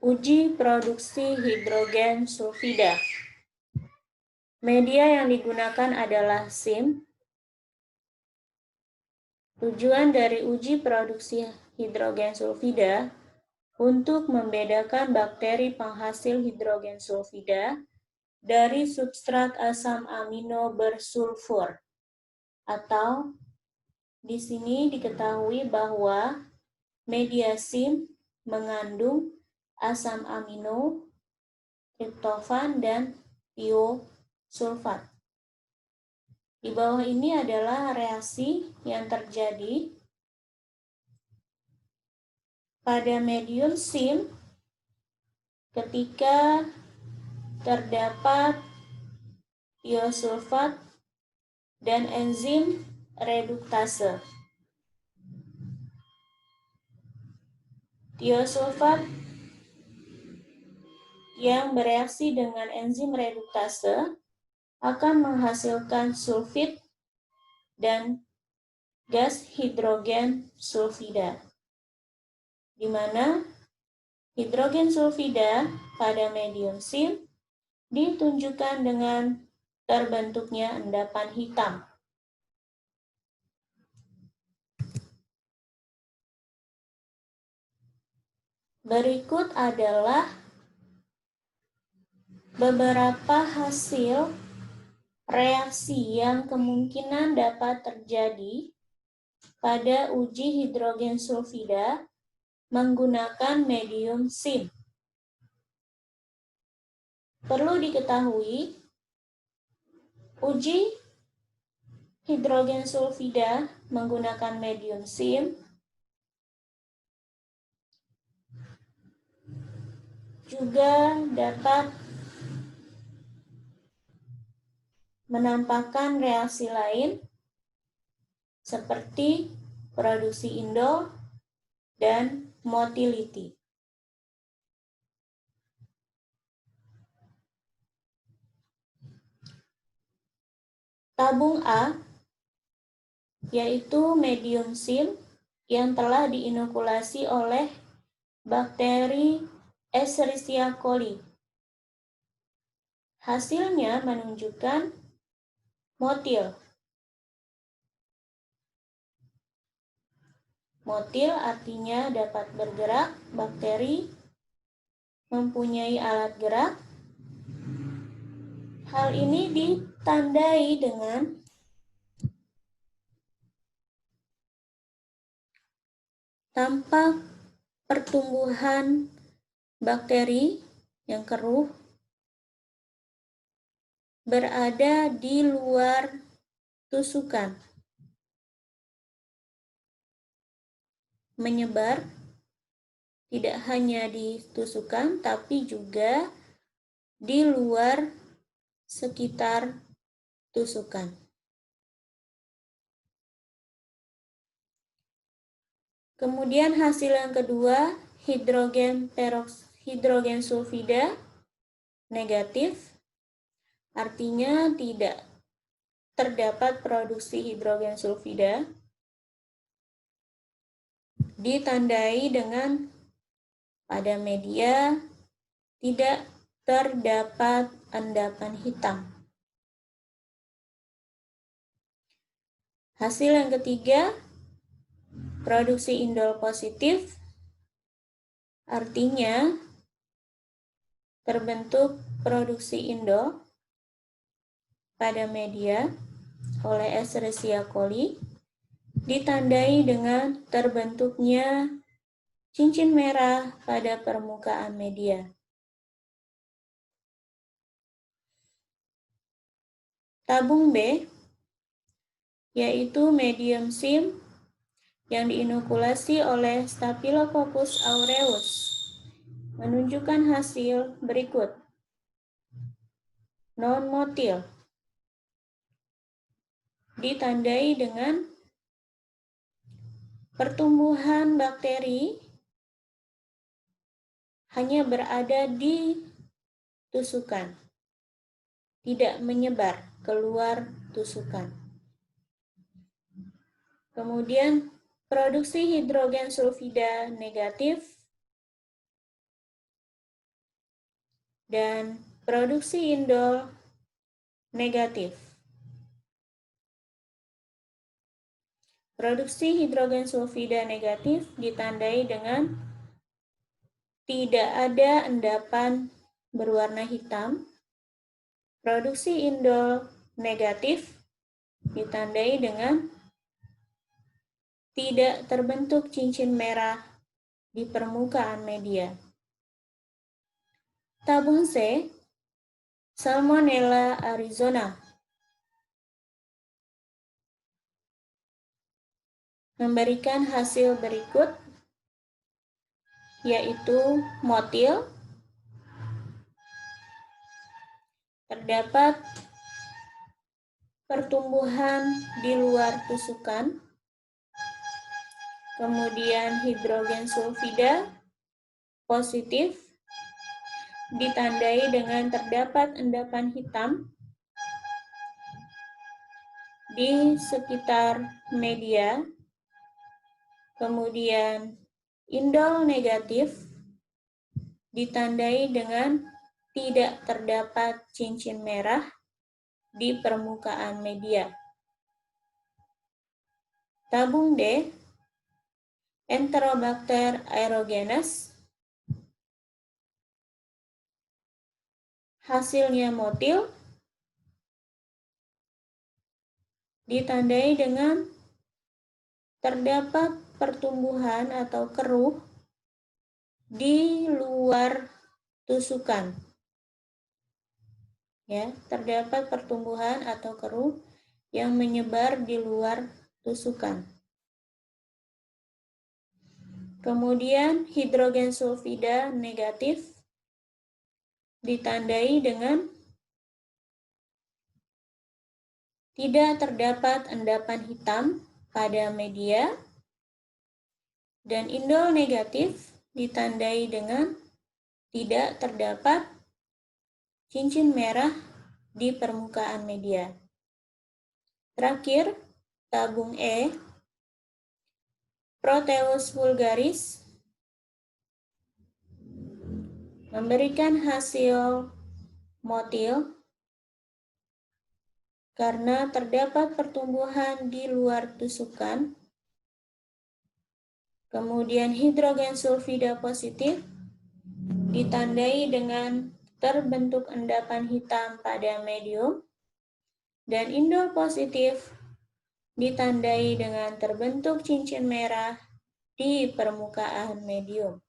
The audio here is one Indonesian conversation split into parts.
Uji produksi hidrogen sulfida. Media yang digunakan adalah SIM. Tujuan dari uji produksi hidrogen sulfida untuk membedakan bakteri penghasil hidrogen sulfida dari substrat asam amino bersulfur. Atau di sini diketahui bahwa media SIM mengandung asam amino, triptofan, dan tiosulfat. Di bawah ini adalah reaksi yang terjadi pada medium SIM ketika terdapat tiosulfat dan enzim reduktase. Tiosulfat yang bereaksi dengan enzim reduktase akan menghasilkan sulfit dan gas hidrogen sulfida, di mana hidrogen sulfida pada medium SIM ditunjukkan dengan terbentuknya endapan hitam. Berikut adalah beberapa hasil reaksi yang kemungkinan dapat terjadi pada uji hidrogen sulfida menggunakan medium SIM. Perlu diketahui, uji hidrogen sulfida menggunakan medium SIM juga dapat menampakkan reaksi lain seperti produksi indol dan motility. Tabung A yaitu medium SIM yang telah diinokulasi oleh bakteri Escherichia coli. Hasilnya menunjukkan motil. Motil artinya dapat bergerak, bakteri mempunyai alat gerak. Hal ini ditandai dengan tampak pertumbuhan bakteri yang keruh berada di luar tusukan, menyebar tidak hanya di tusukan tapi juga di luar sekitar tusukan. Kemudian hasil yang kedua, hidrogen sulfida negatif, artinya tidak terdapat produksi hidrogen sulfida, ditandai dengan pada media tidak terdapat endapan hitam. Hasil yang ketiga, produksi indol positif, artinya terbentuk produksi indol pada media oleh Escherichia coli, ditandai dengan terbentuknya cincin merah pada permukaan media. Tabung B yaitu medium SIM yang diinokulasi oleh Staphylococcus aureus menunjukkan hasil berikut. Non-motil, ditandai dengan pertumbuhan bakteri hanya berada di tusukan, tidak menyebar keluar tusukan. Kemudian produksi hidrogen sulfida negatif, dan produksi indol negatif. Produksi hidrogen sulfida negatif ditandai dengan tidak ada endapan berwarna hitam. Produksi indol negatif ditandai dengan tidak terbentuk cincin merah di permukaan media. Tabung C, Salmonella arizona, memberikan hasil berikut, yaitu motil, terdapat pertumbuhan di luar tusukan, kemudian hidrogen sulfida positif ditandai dengan terdapat endapan hitam di sekitar media, kemudian indol negatif ditandai dengan tidak terdapat cincin merah di permukaan media. Tabung D, Enterobacter aerogenes, hasilnya motil, ditandai dengan terdapat pertumbuhan atau keruh di luar tusukan. Ya, terdapat pertumbuhan atau keruh yang menyebar di luar tusukan. Kemudian hidrogen sulfida negatif ditandai dengan tidak terdapat endapan hitam pada media, dan indol negatif ditandai dengan tidak terdapat cincin merah di permukaan media. Terakhir, tabung E, Proteus vulgaris, memberikan hasil motil karena terdapat pertumbuhan di luar tusukan, kemudian hidrogen sulfida positif ditandai dengan terbentuk endapan hitam pada medium, dan indol positif ditandai dengan terbentuk cincin merah di permukaan medium.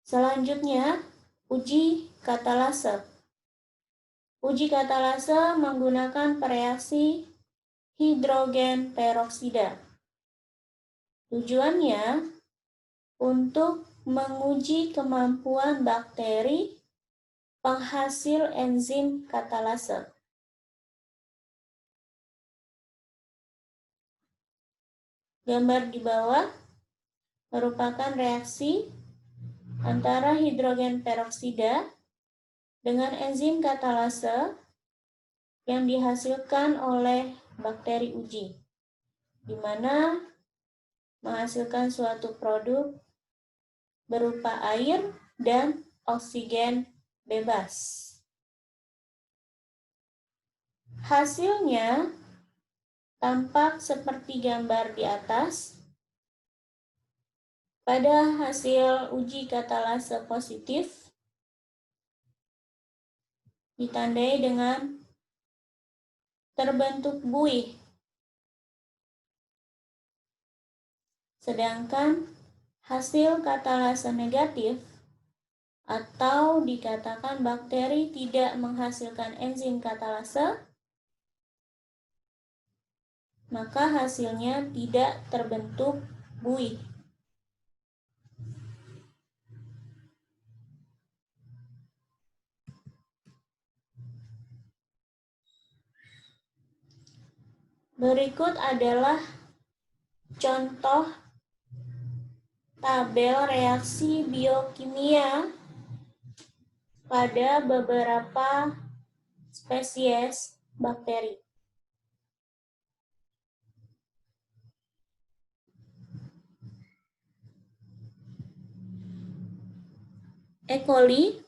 Selanjutnya, uji katalase. Uji katalase menggunakan reaksi hidrogen peroksida. Tujuannya untuk menguji kemampuan bakteri penghasil enzim katalase. Gambar di bawah merupakan reaksi antara hidrogen peroksida dengan enzim katalase yang dihasilkan oleh bakteri uji, di mana menghasilkan suatu produk berupa air dan oksigen bebas. Hasilnya tampak seperti gambar di atas. Pada hasil uji katalase positif ditandai dengan terbentuk buih. Sedangkan hasil katalase negatif atau dikatakan bakteri tidak menghasilkan enzim katalase, maka hasilnya tidak terbentuk buih. Berikut adalah contoh tabel reaksi biokimia pada beberapa spesies bakteri. E. coli,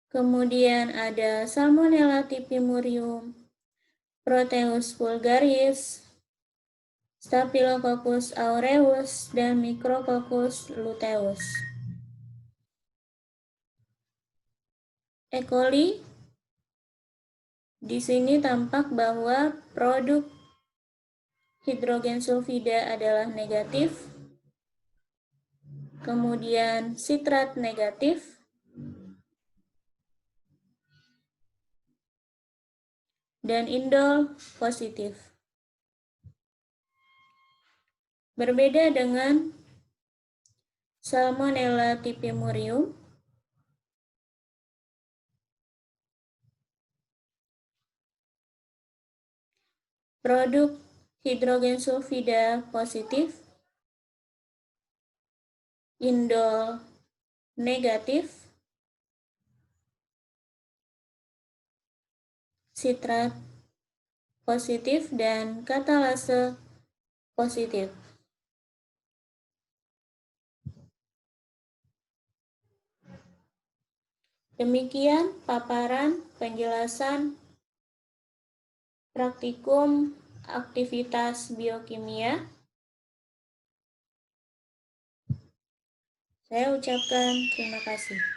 kemudian ada Salmonella typhimurium, Proteus vulgaris, Staphylococcus aureus, dan Micrococcus luteus. E. coli, di sini tampak bahwa produk hidrogen sulfida adalah negatif, kemudian sitrat negatif, dan indol positif. Berbeda dengan Salmonella typhimurium, produk hidrogen sulfida positif, indol negatif, sitrat positif, dan katalase positif. Demikian paparan penjelasan praktikum aktivitas biokimia. Saya ucapkan terima kasih.